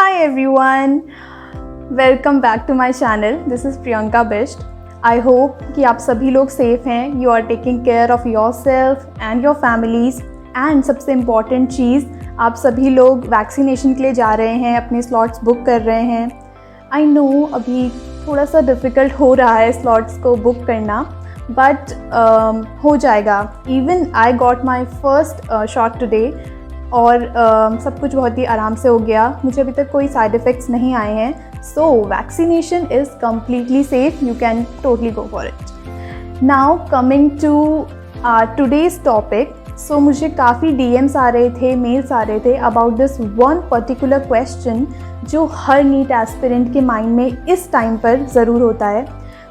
Hi everyone, welcome back to my channel. This is Priyanka Bisht. I hope कि आप सभी लोग safe हैं. You are taking care of yourself and your families. And सबसे important चीज़, आप सभी लोग वैक्सीनेशन के लिए जा रहे हैं, अपने स्लॉट्स बुक कर रहे हैं. I know अभी थोड़ा सा डिफ़िकल्ट हो रहा है स्लॉट्स को बुक करना, बट हो जाएगा. Even I got my first shot today और सब कुछ बहुत ही आराम से हो गया. मुझे अभी तक कोई साइड इफ़ेक्ट्स नहीं आए हैं. So vaccination is completely safe. You can totally go for it. Now coming to today's topic. So मुझे काफ़ी DMs आ रहे थे, मेल्स आ रहे थे about this one particular question जो हर नीट एस्पिरेंट के माइंड में इस टाइम पर ज़रूर होता है.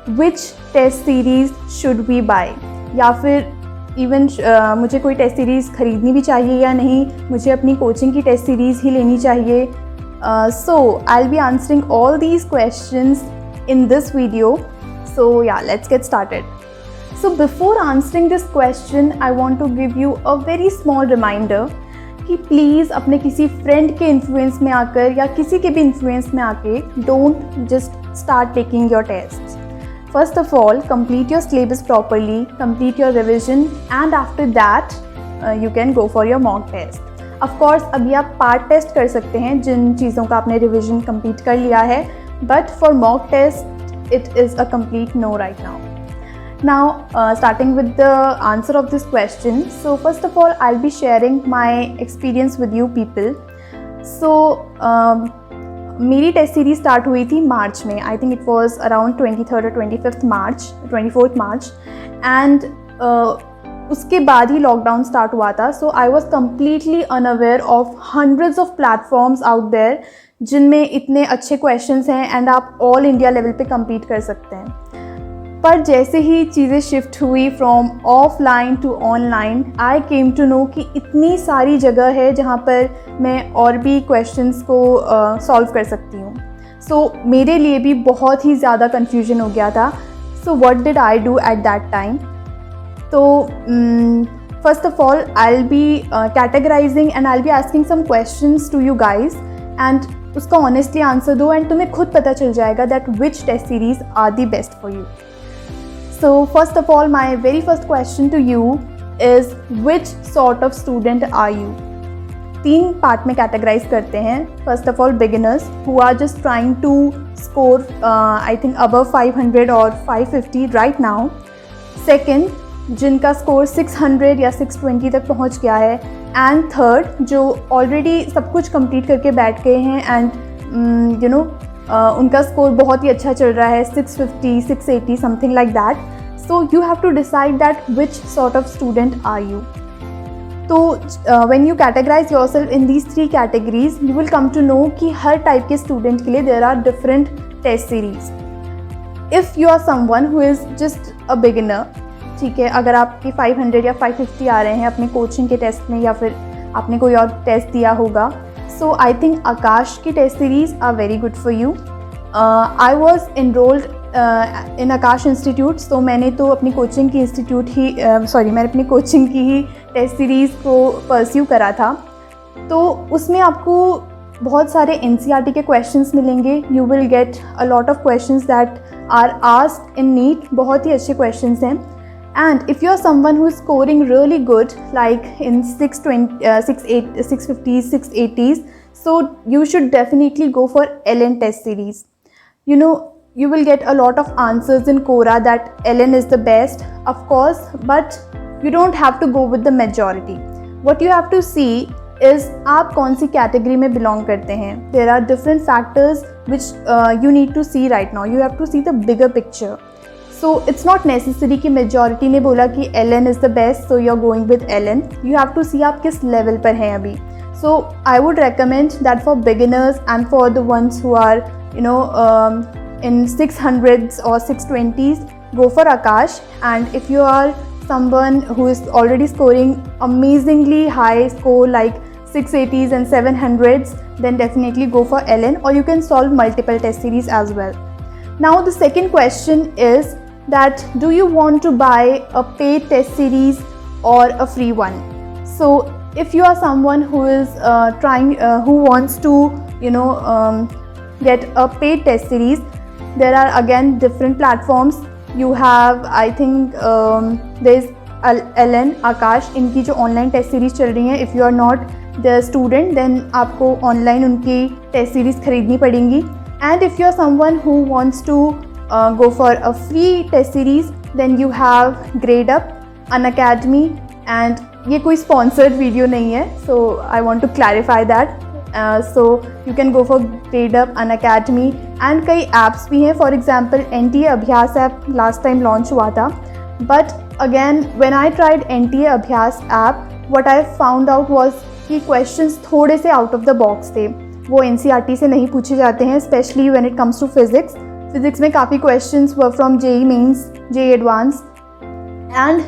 Which test series should we buy, या फिर इवन मुझे कोई टेस्ट सीरीज़ ख़रीदनी भी चाहिए या नहीं, मुझे अपनी कोचिंग की टेस्ट सीरीज़ ही लेनी चाहिए. So I will be answering all these questions in this video. So yeah let's get started. So before answering this question, I want to give you a very small reminder कि please अपने किसी friend के influence में आकर या किसी के भी इन्फ्लुएंस में आके don't just start taking your test. First of all, complete your syllabus properly, complete your revision, and after that you can go for your mock test. Of course, अभी आप पार्ट टेस्ट कर सकते हैं जिन चीज़ों का आपने रिविजन कंप्लीट कर लिया है, but for mock test it is a complete no right now. Now starting with the answer of this question. So first of all, I'll be sharing my experience with you people. So मेरी test series start हुई थी March में. I think it was around 23rd or 24th March and उसके बाद ही lockdown start हुआ था. So I was completely unaware of hundreds of platforms out there जिनमें इतने अच्छे क्वेश्चंस हैं एंड आप ऑल इंडिया लेवल पे कम्पीट कर सकते हैं. पर जैसे ही चीज़ें शिफ्ट हुई from offline to online, I came to know कि इतनी सारी जगह है जहाँ पर मैं और भी क्वेश्चंस को सॉल्व कर सकती हूँ. सो मेरे लिए भी बहुत ही ज़्यादा कन्फ्यूजन हो गया था. So what did I do at that time? तो first of all I will be categorising and I will be asking some questions to you guys and उसका ऑनेस्टली आंसर दो एंड तुम्हें खुद पता चल जाएगा that which test series are the best for you. So first of all, my very first question to you is which sort of student are you? 3 part में categorise करते हैं. First of all beginners who are just trying to score I think above 500 or 550 right now. Second, जिनका score 600 या 620 तक पहुंच गया है. And third, जो ऑलरेडी सब कुछ कंप्लीट करके बैठ गए हैं एंड यू नो उनका स्कोर बहुत ही अच्छा चल रहा है, 650, 680 something like that. So you have to decide that which sort of student are you. तो when you categorize yourself in these 3 categories, you will come to know कि हर टाइप के स्टूडेंट के लिए there are different test series. If you are someone who is just a beginner, ठीक है, अगर आपके 500 या 550 आ रहे हैं अपने कोचिंग के टेस्ट में या फिर आपने कोई और टेस्ट दिया होगा, so I think Akash की test series are very good for you. I was enrolled in Akash Institute, so मैंने तो अपनी कोचिंग की मैंने अपनी कोचिंग की ही टेस्ट सीरीज़ को परस्यू करा था. तो उसमें आपको बहुत सारे NCERT के क्वेश्चंस मिलेंगे. You will get a lot of questions that are asked in NEET. बहुत ही अच्छे क्वेश्चंस हैं. And if you are someone who is scoring really good, like in 650s, 680s, so you should definitely go for LN test series. You know, you will get a lot of answers in Quora that LN is the best, of course, but you don't have to go with the majority. What you have to see is आप कौन सी category में belong करते हैं. There are different factors which you need to see right now. You have to see the bigger picture. So it's not necessary कि majority ने बोला कि LN is the best, so you're going with LN. You have to see आप किस level पर हैं अभी. So I would recommend that for beginners and for the ones who are in 600s or 620s, go for Akash. And if you are someone who is already scoring amazingly high score like 680s and 700s, then definitely go for LN, or you can solve multiple test series as well. Now the second question is that do you want to buy a paid test series or a free one? So if you are someone who is who wants to get a paid test series, there are again different platforms. You have, I think, there is LN, आकाश, इनकी जो online test series चल रही हैं. If you are not the student then आपको online उनकी test series खरीदनी पड़ेंगी. And if you are someone who wants to go for a free test series, then you have GradeUp, Unacademy, and ये कोई sponsored video नहीं है, so I want to clarify that. So you can go for GradeUp, Unacademy, and कई apps भी हैं. For example, NTA अभ्यास app last time launch हुआ था, but again when I tried NTA अभ्यास app, what I found out was कि questions थोड़े से out of the box थे. वो NCERT से नहीं पूछे जाते हैं, especially when it comes to physics. Physics में काफ़ी questions were from JEE mains, JEE advance. And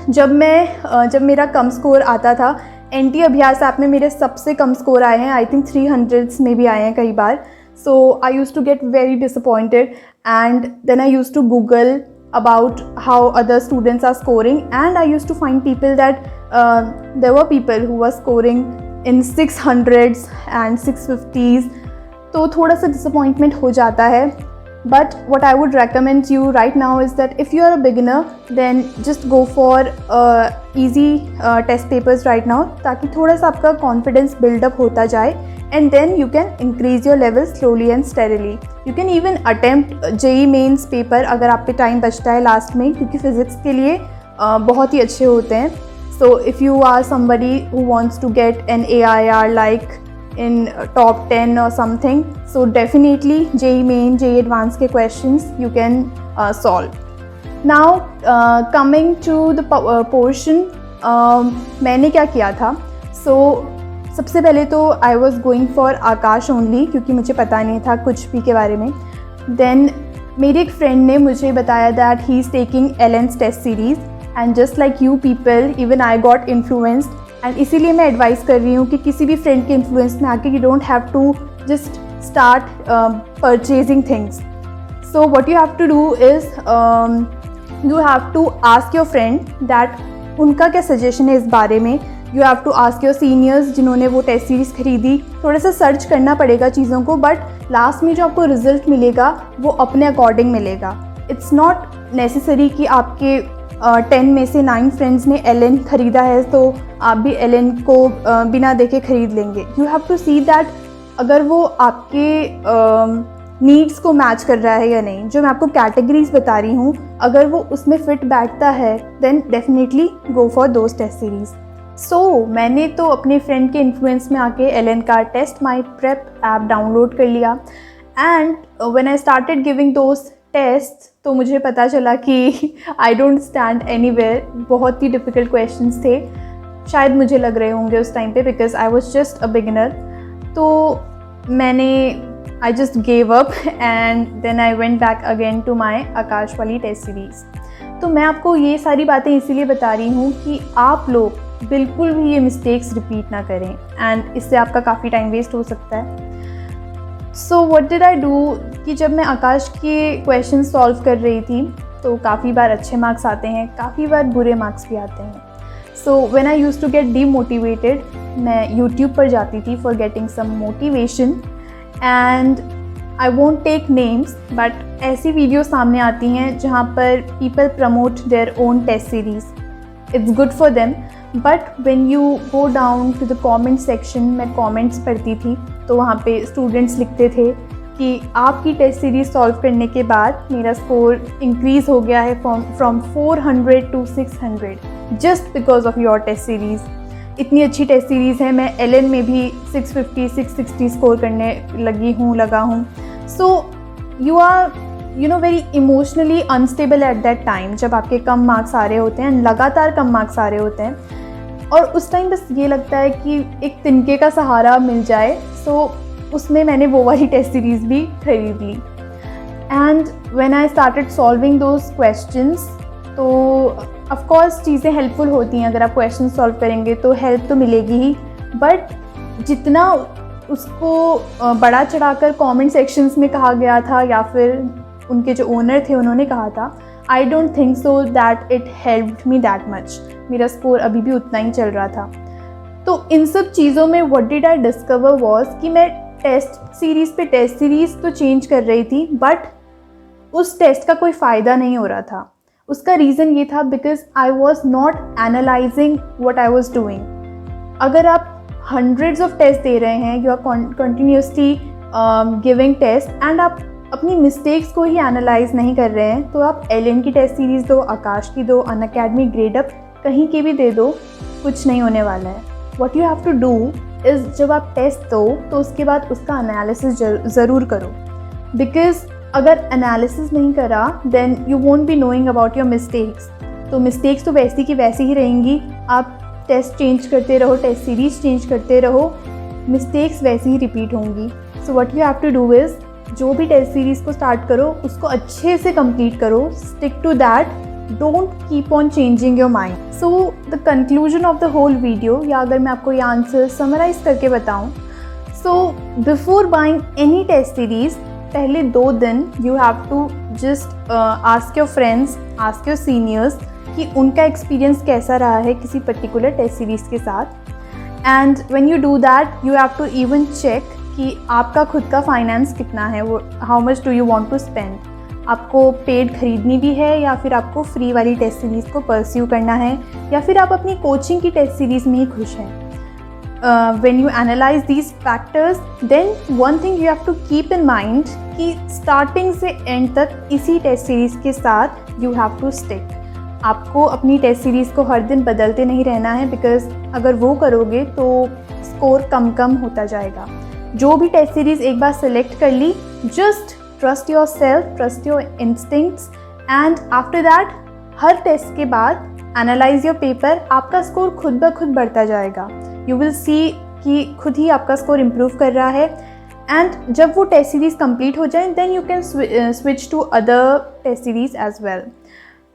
जब मेरा कम स्कोर आता था, NTA अभ्यास ऐप में मेरे सबसे कम स्कोर आए हैं. आई थिंक 300s में भी आए हैं कई बार. So I used to get very disappointed and then I used to Google about how other students are scoring, and I used to find people that there were people who were scoring in 600s and 650s. तो थोड़ा सा disappointment हो जाता है. But what I would recommend you right now is that if you are a beginner, then just go for easy test papers right now, ताकि थोड़ा सा आपका confidence build up होता जाए, and then you can increase your level slowly and steadily. You can even attempt JEE mains paper अगर आप पे time बचता है लास्ट में, क्योंकि फिज़िक्स के लिए बहुत ही अच्छे होते हैं. So if you are somebody who wants to get an AIR like in top 10 or something, so definitely JEE main, JEE advanced के questions you can solve. Now coming to the portion, मैंने क्या किया था. So सबसे पहले तो I was going for Akash only, क्योंकि मुझे पता नहीं था कुछ भी के बारे में. Then मेरी एक फ्रेंड ने मुझे बताया that he is taking LN's test series, and just like you people, even I got influenced. And इसीलिए मैं एडवाइस कर रही हूँ कि किसी भी फ्रेंड के इन्फ्लुएंस में आके you don't have to just start purchasing things. So what you have to do is you have to ask your friend that उनका क्या सजेशन है इस बारे में. You have to ask your seniors जिन्होंने वो टेस्ट सीरीज़ खरीदी. थोड़ा सा सर्च करना पड़ेगा चीज़ों को, बट लास्ट में जो आपको रिजल्ट मिलेगा वो अपने अकॉर्डिंग मिलेगा. इट्स नॉट नेसेसरी कि आपके 10 में से 9 फ्रेंड्स ने LN ख़रीदा है तो आप भी LN को बिना देखे ख़रीद लेंगे. You have to see that अगर वो आपके नीड्स को मैच कर रहा है या नहीं. जो मैं आपको कैटेगरीज बता रही हूँ, अगर वो उसमें फिट बैठता है then definitely go for those test series. So मैंने तो अपने फ्रेंड के इन्फ्लुएंस में आके LN का test my prep app download कर लिया. And when I started giving those test, तो मुझे पता चला कि आई डोंट स्टैंड एनीवेयर. बहुत ही डिफ़िकल्ट क्वेश्चंस थे, शायद मुझे लग रहे होंगे उस टाइम पे, because I was just a beginner. तो I just gave up and then I went back again to my Aakash वाली टेस्ट सीरीज़. तो मैं आपको ये सारी बातें इसीलिए बता रही हूँ कि आप लोग बिल्कुल भी ये मिस्टेक्स रिपीट ना करें, एंड इससे आपका काफ़ी टाइम वेस्ट हो सकता है. सो व्हाट डिड आई डू कि जब मैं आकाश के क्वेश्चन सॉल्व कर रही थी तो काफ़ी बार अच्छे मार्क्स आते हैं, काफ़ी बार बुरे मार्क्स भी आते हैं. So when I used to get demotivated, मैं यूट्यूब पर जाती थी for getting some motivation. And I won't take names, but ऐसी वीडियो सामने आती हैं जहाँ पर people promote their own test series. It's good for them, but when you go down to the comment section, मैं कमेंट्स पढ़ती थी तो वहाँ पे स्टूडेंट्स लिखते थे कि आपकी टेस्ट सीरीज़ सॉल्व करने के बाद मेरा स्कोर इंक्रीज़ हो गया है from 400 to 600 just because of your test series. इतनी अच्छी टेस्ट सीरीज़ है, मैं LN में भी 650 660 स्कोर करने लगा हूँ. So you are very emotionally unstable at that time, जब आपके कम मार्क्स आ रहे होते हैं, लगातार कम मार्क्स आ रहे होते हैं, और उस टाइम बस ये लगता है कि एक तिनके का सहारा मिल जाए. सो उसमें मैंने वो वाली टेस्ट सीरीज़ भी खरीद ली. And when I started solving those questions, तो ऑफ कोर्स चीज़ें हेल्पफुल होती हैं. अगर आप क्वेश्चन सॉल्व करेंगे तो हेल्प तो मिलेगी ही, बट जितना उसको बड़ा चढ़ाकर कमेंट सेक्शंस में कहा गया था या फिर उनके जो ओनर थे उन्होंने कहा था, I don't think so that it helped me that much. मेरा स्कोर अभी भी उतना ही चल रहा था. तो इन सब चीज़ों में what did I discover was कि मैं टेस्ट सीरीज़ पे टेस्ट सीरीज़ तो चेंज कर रही थी, बट उस टेस्ट का कोई फ़ायदा नहीं हो रहा था। उसका रीज़न ये था because I was not analysing what I was doing. अगर आप हंड्रेड्स ऑफ टेस्ट दे रहे हैं, you are continuously giving test and आप अपनी मिस्टेक्स को ही एनालाइज नहीं कर रहे हैं, तो आप एलन की टेस्ट सीरीज़ दो, आकाश की दो, अनअकैडमी, ग्रेडअप, कहीं की भी दे दो, कुछ नहीं होने वाला है। What you have to do is, जब आप टेस्ट दो तो उसके बाद उसका एनालिसिस ज़रूर करो, बिकॉज अगर एनालिसिस नहीं करा then you won't be knowing about your mistakes. तो मिस्टेक्स तो वैसी की वैसी ही रहेंगी। आप टेस्ट चेंज करते रहो, टेस्ट सीरीज़ चेंज करते रहो, मिस्टेक्स वैसी ही रिपीट होंगी। So what you have to do is, जो भी टेस्ट सीरीज़ को स्टार्ट करो उसको अच्छे से कंप्लीट करो, stick to that, don't keep on changing your mind. So the conclusion of the whole video, या अगर मैं आपको ये आंसर समराइज़ करके बताऊँ, so before buying any test series, पहले 2 दिन you have to just ask your friends, ask your seniors कि उनका एक्सपीरियंस कैसा रहा है किसी पर्टिकुलर टेस्ट सीरीज़ के साथ। And when you do that, you have to even check कि आपका खुद का फाइनेंस कितना है, वो how much do you want to spend. आपको पेड खरीदनी भी है या फिर आपको फ्री वाली टेस्ट सीरीज़ को परस्यू करना है, या फिर आप अपनी कोचिंग की टेस्ट सीरीज़ में ही खुश हैं। When you analyze these factors, then one thing you have to keep in mind कि स्टार्टिंग से एंड तक इसी टेस्ट सीरीज़ के साथ you have to stick। आपको अपनी टेस्ट सीरीज़ को हर दिन बदलते नहीं रहना है, बिकॉज अगर वो करोगे तो स्कोर कम कम होता जाएगा। जो भी टेस्ट सीरीज़ एक बार सेलेक्ट कर ली, just trust yourself, trust your instincts, and after that हर टेस्ट के बाद एनालाइज योर पेपर। आपका स्कोर खुद ब खुद बढ़ता जाएगा। यू विल सी कि खुद ही आपका स्कोर इम्प्रूव कर रहा है। एंड जब वो टेस्ट सीरीज़ कंप्लीट हो जाए, then you can switch to other test series as well.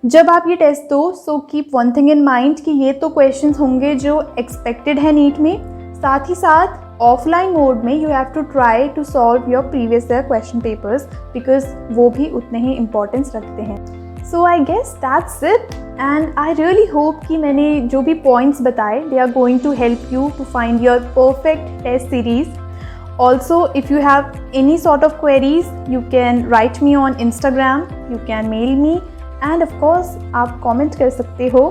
जब आप ये टेस्ट दो, so keep one thing in mind कि ये तो क्वेश्चंस होंगे जो एक्सपेक्टेड है नीट में, साथ ही साथ ऑफलाइन मोड में you have to try to solve your previous year question papers, because वो भी उतने ही इम्पोर्टेंस रखते हैं। So I guess that's it, and I really hope कि मैंने जो भी पॉइंट्स बताए, they are going to help you to find your perfect test series. Also, if you have any sort of queries, you can write me on Instagram, you can mail me, and of course, आप comment कर सकते हो।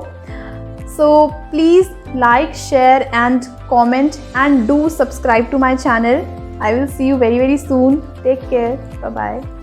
So please like, share and comment, and do subscribe to my channel. I will see you very soon. Take care. Bye bye.